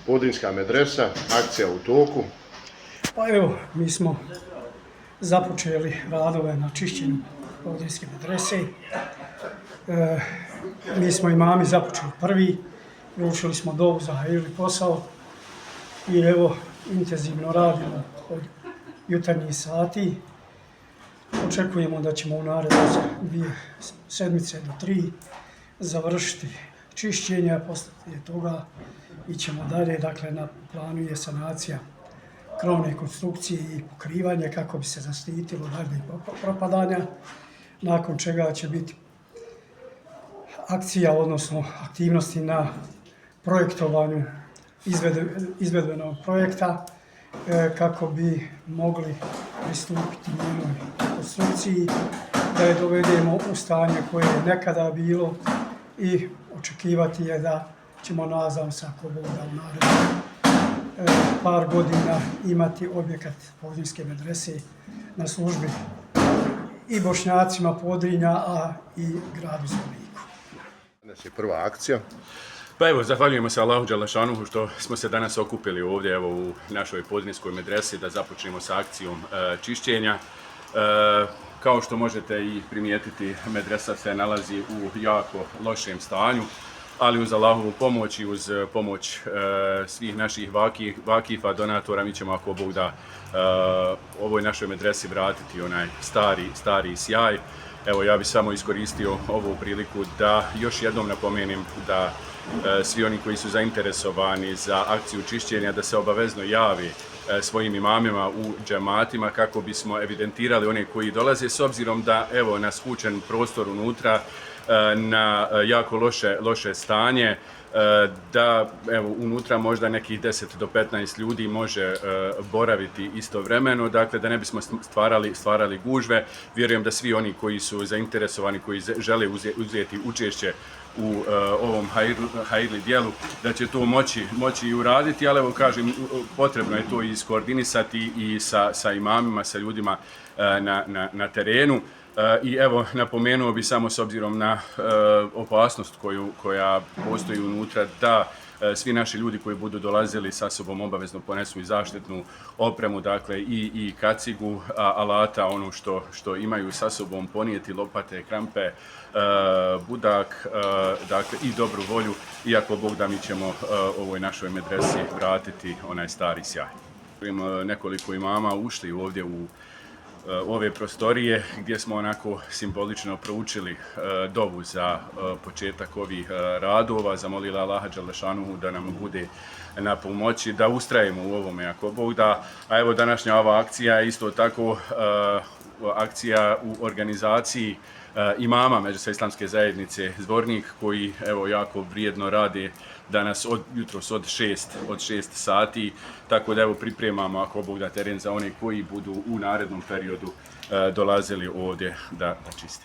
Podrinjska medresa, akcija u toku. Pa evo, mi smo započeli radove na čišćenju Podrinjske medrese. Mi smo imami započeli prvi, ručili smo dovu za hajirli posao i evo intenzivno radimo od jutarnjih sati. Očekujemo da ćemo u naredne 2 sedmice do 3 završiti čišćenje, a poslije toga ićemo dalje. Dakle, na planu je sanacija krovne konstrukcije i pokrivanje kako bi se zaštitilo daljnjeg propadanja, nakon čega će biti akcija, odnosno aktivnosti na projektovanju izvedbenog projekta kako bi mogli pristupiti njenoj konstrukciji, da je dovedemo u stanje koje je nekada bilo i očekivati je da ćemo, nadam se, ako Bog da, u narednih par godina imati objekat Podrinjske medrese na službi i Bošnjacima Podrinja, a i gradu Zvorniku. Danas je prva akcija. Pa evo, zahvaljujemo se Allahu Đelešanuhu što smo se danas okupili ovdje evo, u našoj Podrinjskoj medresi da započnemo sa akcijom čišćenja. Kao što možete i primijetiti, medresa se nalazi u jako lošem stanju, ali uz Allahovu pomoć i uz pomoć svih naših vakifa, donatora, mi ćemo, ako Bog da, ovoj našoj medresi vratiti onaj stari sjaj. Evo, ja bih samo iskoristio ovu priliku da još jednom napomenem da svi oni koji su zainteresovani za akciju čišćenja da se obavezno javi svojim imamima u džematima kako bismo evidentirali one koji dolaze, s obzirom da evo na skučen prostor unutra, na jako loše stanje, da evo unutra možda nekih 10 do 15 ljudi može boraviti istovremeno, dakle da ne bismo stvarali gužve. Vjerujem da svi oni koji su zainteresovani, koji žele uzeti učešće u ovom hajirli dijelu, da će to moći i uraditi, ali evo kažem, potrebno je to iskoordinisati i sa imamima, sa ljudima na terenu. I evo, napomenuo bi samo s obzirom na opasnost koja postoji unutra, da svi naši ljudi koji budu dolazili sa sobom obavezno ponesu i zaštitnu opremu, dakle i kacigu, alata, ono što imaju sa sobom, ponijeti lopate, krampe, budak, dakle i dobru volju, iako Bog da, mi ćemo ovoj našoj medresi vratiti onaj stari sjaj. Nekoliko imama ušli ovdje u ove prostorije gdje smo onako simbolično proučili dovu za početak ovih radova, zamolila Allaha Đelešanuhu da nam bude na pomoći, da ustrajemo u ovome ako Bog da. A evo, današnja ova akcija je isto tako akcija u organizaciji imama Međusa islamske zajednice Zvornik, koji evo jako vrijedno rade danas jutros od 6 sati, tako da evo pripremamo, ako Bog da, teren za one koji budu u narednom periodu dolazili ovdje da čiste.